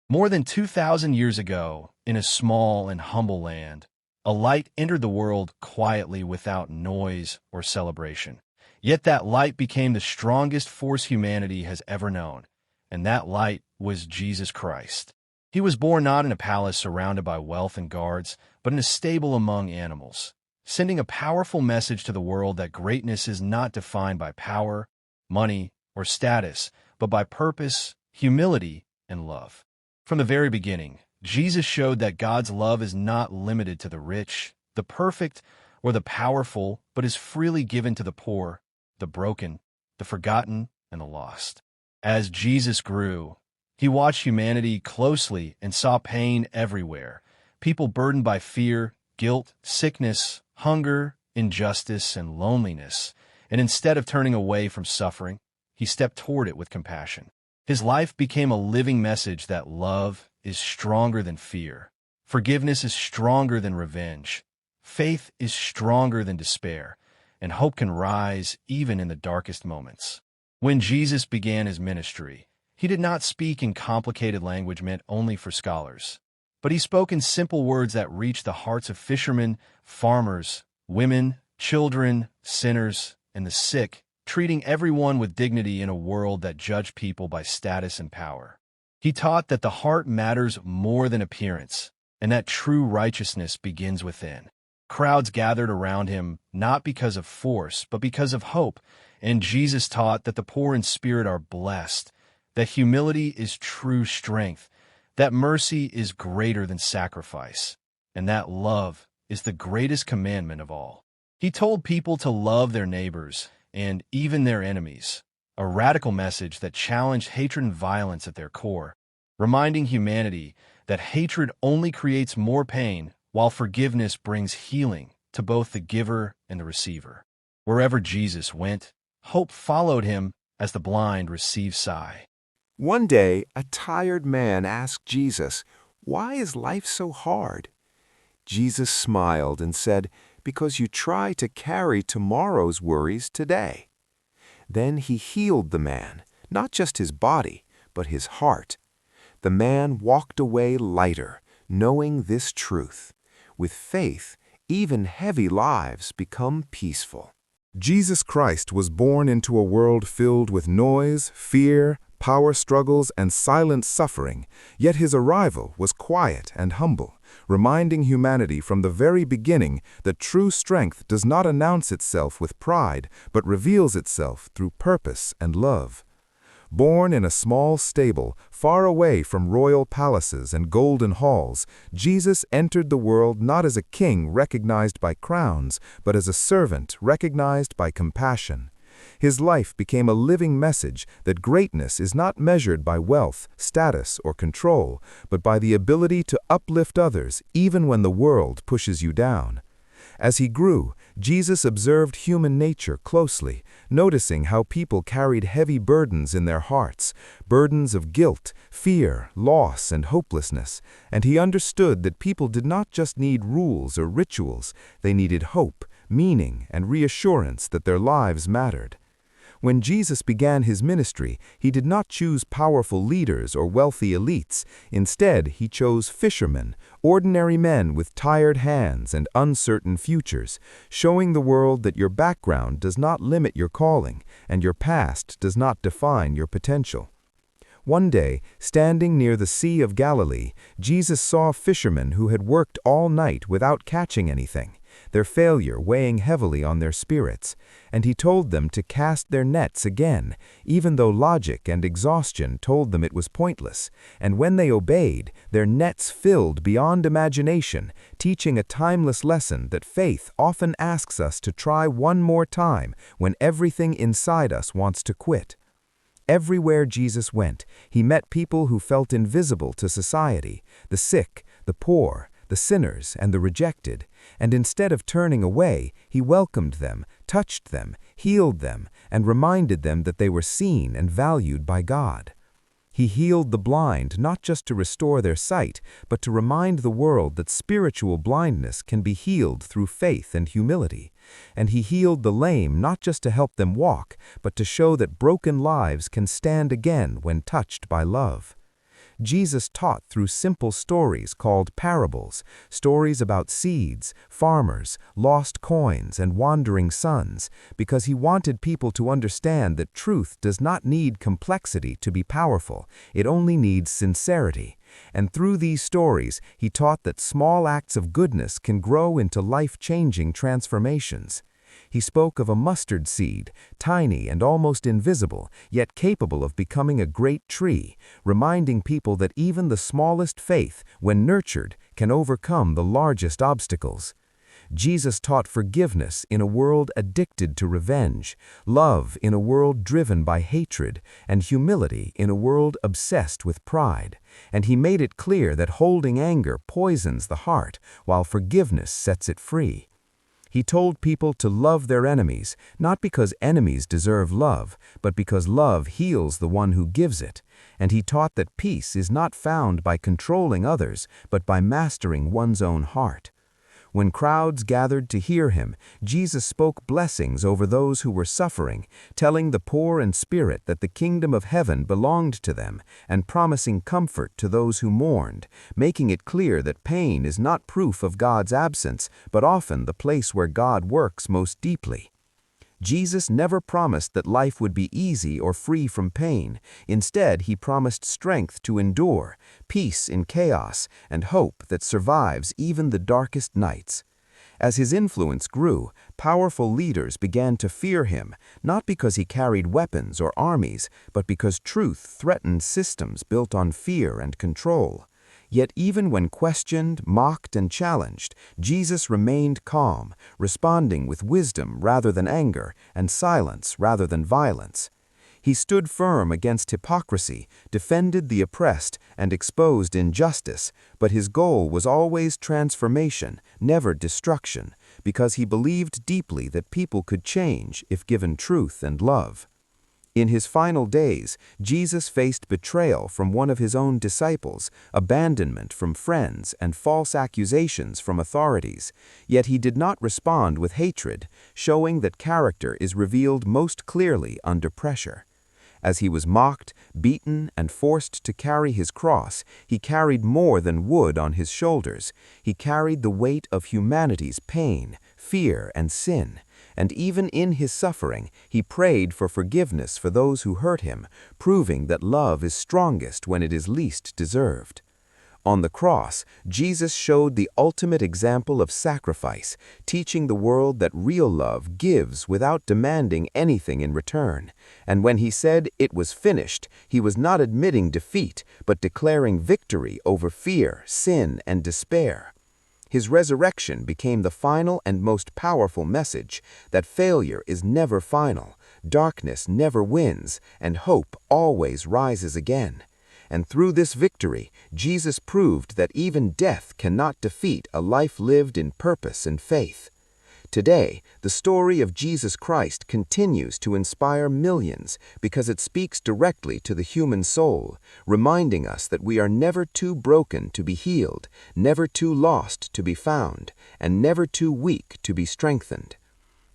More than 2,000 years ago, in a small and humble land, a light entered the world quietly without noise or celebration. Yet that light became the strongest force humanity has ever known, and that light was Jesus Christ. He was born not in a palace surrounded by wealth and guards, but in a stable among animals, sending a powerful message to the world that greatness is not defined by power, money, or status, but by purpose, humility, and love. From the very beginning, Jesus showed that God's love is not limited to the rich, the perfect, or the powerful, but is freely given to the poor, the broken, the forgotten, and the lost. As Jesus grew, he watched humanity closely and saw pain everywhere. People burdened by fear, guilt, sickness, hunger, injustice, and loneliness. And instead of turning away from suffering, he stepped toward it with compassion. His life became a living message that love is stronger than fear. Forgiveness is stronger than revenge. Faith is stronger than despair, and hope can rise even in the darkest moments. When Jesus began his ministry, he did not speak in complicated language meant only for scholars, but he spoke in simple words that reached the hearts of fishermen, farmers, women, children, sinners, and the sick, treating everyone with dignity in a world that judged people by status and power. He taught that the heart matters more than appearance, and that true righteousness begins within. Crowds gathered around him not because of force, but because of hope, and Jesus taught that the poor in spirit are blessed, that humility is true strength, that mercy is greater than sacrifice, and that love is the greatest commandment of all. He told people to love their neighbors and even their enemies, a radical message that challenged hatred and violence at their core, reminding humanity that hatred only creates more pain, while forgiveness brings healing to both the giver and the receiver. Wherever Jesus went, hope followed him as the blind receive sight. One day, a tired man asked Jesus, "Why is life so hard?" Jesus smiled and said, "Because you try to carry tomorrow's worries today." Then he healed the man, not just his body, but his heart. The man walked away lighter, knowing this truth. With faith, even heavy lives become peaceful. Jesus Christ was born into a world filled with noise, fear, power struggles, and silent suffering, yet his arrival was quiet and humble, reminding humanity from the very beginning that true strength does not announce itself with pride, but reveals itself through purpose and love. Born in a small stable, far away from royal palaces and golden halls, Jesus entered the world not as a king recognized by crowns, but as a servant recognized by compassion. His life became a living message that greatness is not measured by wealth, status, or control, but by the ability to uplift others even when the world pushes you down. As he grew, Jesus observed human nature closely, noticing how people carried heavy burdens in their hearts, burdens of guilt, fear, loss, and hopelessness, and he understood that people did not just need rules or rituals, they needed hope, meaning, and reassurance that their lives mattered. When Jesus began his ministry, he did not choose powerful leaders or wealthy elites. Instead, he chose fishermen, ordinary men with tired hands and uncertain futures, showing the world that your background does not limit your calling, and your past does not define your potential. One day, standing near the Sea of Galilee, Jesus saw fishermen who had worked all night without catching anything, their failure weighing heavily on their spirits, and he told them to cast their nets again, even though logic and exhaustion told them it was pointless, and when they obeyed, their nets filled beyond imagination, teaching a timeless lesson that faith often asks us to try one more time when everything inside us wants to quit. Everywhere Jesus went, he met people who felt invisible to society, the sick, the poor, the sinners, and the rejected, and instead of turning away, he welcomed them, touched them, healed them, and reminded them that they were seen and valued by God. He healed the blind not just to restore their sight, but to remind the world that spiritual blindness can be healed through faith and humility. And he healed the lame not just to help them walk, but to show that broken lives can stand again when touched by love. Jesus taught through simple stories called parables, stories about seeds, farmers, lost coins, and wandering sons, because he wanted people to understand that truth does not need complexity to be powerful, it only needs sincerity. And through these stories, he taught that small acts of goodness can grow into life-changing transformations. He spoke of a mustard seed, tiny and almost invisible, yet capable of becoming a great tree, reminding people that even the smallest faith, when nurtured, can overcome the largest obstacles. Jesus taught forgiveness in a world addicted to revenge, love in a world driven by hatred, and humility in a world obsessed with pride. And he made it clear that holding anger poisons the heart, while forgiveness sets it free. He told people to love their enemies, not because enemies deserve love, but because love heals the one who gives it. And he taught that peace is not found by controlling others, but by mastering one's own heart. When crowds gathered to hear him, Jesus spoke blessings over those who were suffering, telling the poor in spirit that the kingdom of heaven belonged to them, and promising comfort to those who mourned, making it clear that pain is not proof of God's absence, but often the place where God works most deeply. Jesus never promised that life would be easy or free from pain. Instead, he promised strength to endure, peace in chaos, and hope that survives even the darkest nights. As his influence grew, powerful leaders began to fear him, not because he carried weapons or armies, but because truth threatened systems built on fear and control. Yet even when questioned, mocked, and challenged, Jesus remained calm, responding with wisdom rather than anger, and silence rather than violence. He stood firm against hypocrisy, defended the oppressed, and exposed injustice, but his goal was always transformation, never destruction, because he believed deeply that people could change if given truth and love. In his final days, Jesus faced betrayal from one of his own disciples, abandonment from friends, and false accusations from authorities. Yet he did not respond with hatred, showing that character is revealed most clearly under pressure. As he was mocked, beaten, and forced to carry his cross, he carried more than wood on his shoulders. He carried the weight of humanity's pain, fear, and sin. And even in his suffering, he prayed for forgiveness for those who hurt him, proving that love is strongest when it is least deserved. On the cross, Jesus showed the ultimate example of sacrifice, teaching the world that real love gives without demanding anything in return. And when he said it was finished, he was not admitting defeat, but declaring victory over fear, sin, and despair. His resurrection became the final and most powerful message that failure is never final, darkness never wins, and hope always rises again. And through this victory, Jesus proved that even death cannot defeat a life lived in purpose and faith. Today, the story of Jesus Christ continues to inspire millions because it speaks directly to the human soul, reminding us that we are never too broken to be healed, never too lost to be found, and never too weak to be strengthened.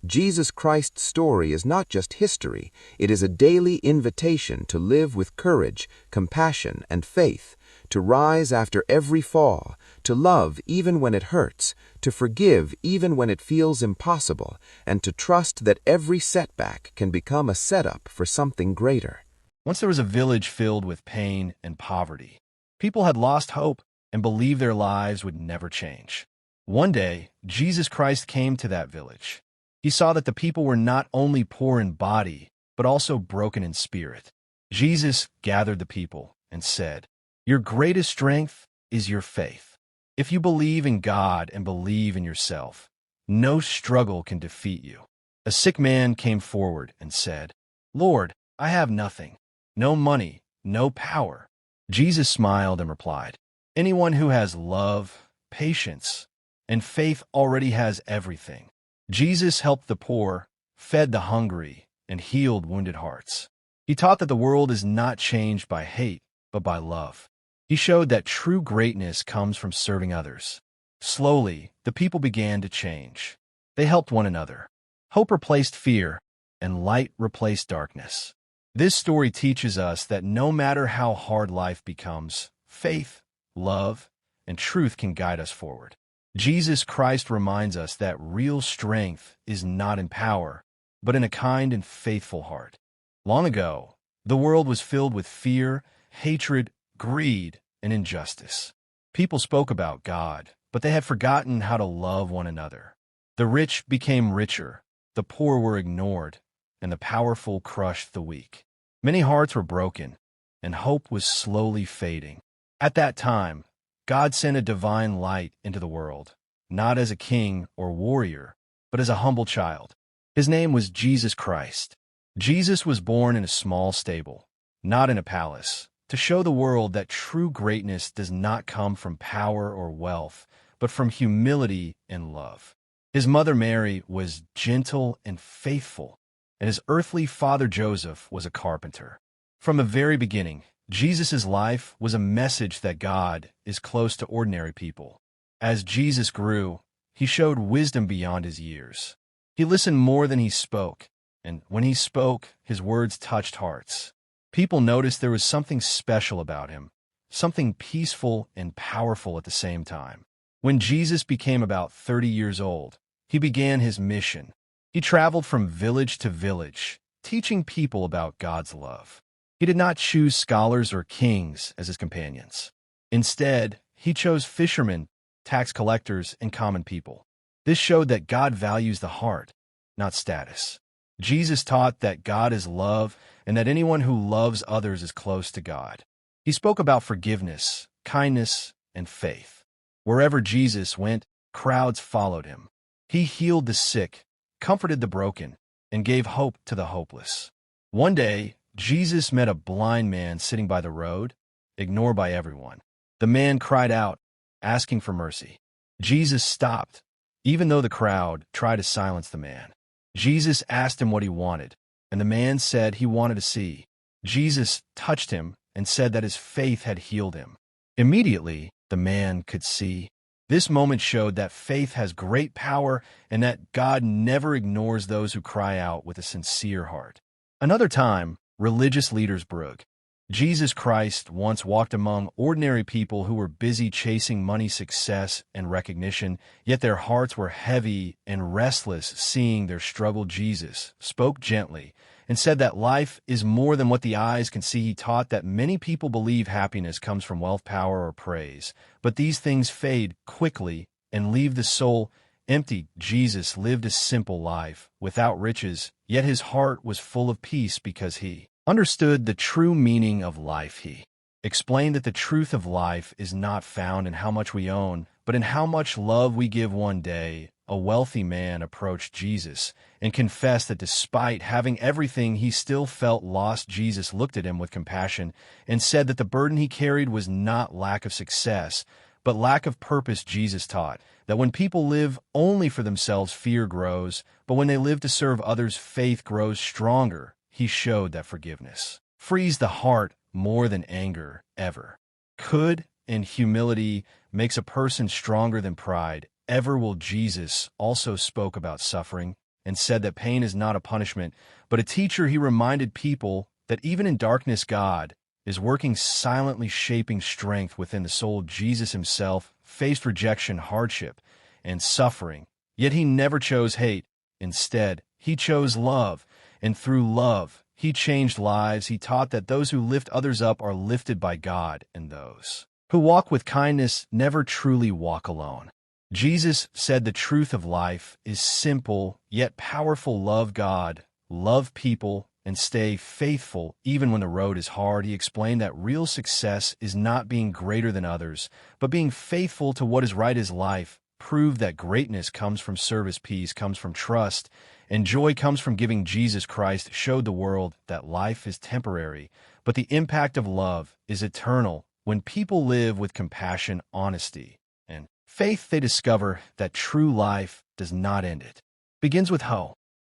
Jesus Christ's story is not just history, it is a daily invitation to live with courage, compassion, and faith, to rise after every fall, to love even when it hurts, to forgive even when it feels impossible, and to trust that every setback can become a setup for something greater. Once there was a village filled with pain and poverty. People had lost hope and believed their lives would never change. One day, Jesus Christ came to that village. He saw that the people were not only poor in body, but also broken in spirit. Jesus gathered the people and said, "Your greatest strength is your faith. If you believe in God and believe in yourself, no struggle can defeat you." A sick man came forward and said, "Lord, I have nothing, no money, no power." Jesus smiled and replied, "Anyone who has love, patience, and faith already has everything." Jesus helped the poor, fed the hungry, and healed wounded hearts. He taught that the world is not changed by hate, but by love. He showed that true greatness comes from serving others. Slowly, the people began to change. They helped one another. Hope replaced fear, and light replaced darkness. This story teaches us that no matter how hard life becomes, faith, love, and truth can guide us forward. Jesus Christ reminds us that real strength is not in power, but in a kind and faithful heart. Long ago, the world was filled with fear, hatred, greed, and injustice. People spoke about God, but they had forgotten how to love one another. The rich became richer, the poor were ignored, and the powerful crushed the weak. Many hearts were broken, and hope was slowly fading. At that time, God sent a divine light into the world, not as a king or warrior, but as a humble child. His name was Jesus Christ. Jesus was born in a small stable, not in a palace, to show the world that true greatness does not come from power or wealth, but from humility and love. His mother Mary was gentle and faithful, and his earthly father Joseph was a carpenter. From the very beginning, Jesus' life was a message that God is close to ordinary people. As Jesus grew, he showed wisdom beyond his years. He listened more than he spoke, and when he spoke, his words touched hearts. People noticed there was something special about him, something peaceful and powerful at the same time. When Jesus became about 30 years old, he began his mission. He traveled from village to village, teaching people about God's love. He did not choose scholars or kings as his companions. Instead, he chose fishermen, tax collectors, and common people. This showed that God values the heart, not status. Jesus taught that God is love and that anyone who loves others is close to God. He spoke about forgiveness, kindness, and faith. Wherever Jesus went, crowds followed him. He healed the sick, comforted the broken, and gave hope to the hopeless. One day, Jesus met a blind man sitting by the road, ignored by everyone. The man cried out, asking for mercy. Jesus stopped, even though the crowd tried to silence the man. Jesus asked him what he wanted, and the man said he wanted to see. Jesus touched him and said that his faith had healed him. Immediately, the man could see. This moment showed that faith has great power and that God never ignores those who cry out with a sincere heart. Another time, religious leaders broke. Jesus Christ once walked among ordinary people who were busy chasing money, success, and recognition, yet their hearts were heavy and restless seeing their struggle. Jesus spoke gently and said that life is more than what the eyes can see. He taught that many people believe happiness comes from wealth, power, or praise, but these things fade quickly and leave the soul empty. Jesus lived a simple life, without riches, yet his heart was full of peace because he understood the true meaning of life. He explained that the truth of life is not found in how much we own, but in how much love we give. One day, a wealthy man approached Jesus and confessed that despite having everything, he still felt lost. Jesus looked at him with compassion and said that the burden he carried was not lack of success, but lack of purpose. Jesus taught that when people live only for themselves, fear grows, but when they live to serve others, faith grows stronger. He showed that forgiveness frees the heart more than anger ever could, and humility makes a person stronger than pride ever will. Jesus also spoke about suffering and said that pain is not a punishment, but a teacher. He reminded people that even in darkness, God is working silently, shaping strength within the soul. Jesus himself faced rejection, hardship, and suffering, yet he never chose hate. Instead, he chose love, and through love, he changed lives. He taught that those who lift others up are lifted by God, and those who walk with kindness never truly walk alone. Jesus said the truth of life is simple yet powerful. Love God, love people, and stay faithful even when the road is hard. He explained that real success is not being greater than others, but being faithful to what is right. His life proved that greatness comes from service, peace comes from trust, and joy comes from giving. Jesus Christ showed the world that life is temporary, but the impact of love is eternal. When people live with compassion, honesty, and faith, they discover that true life does not end. It begins with hope.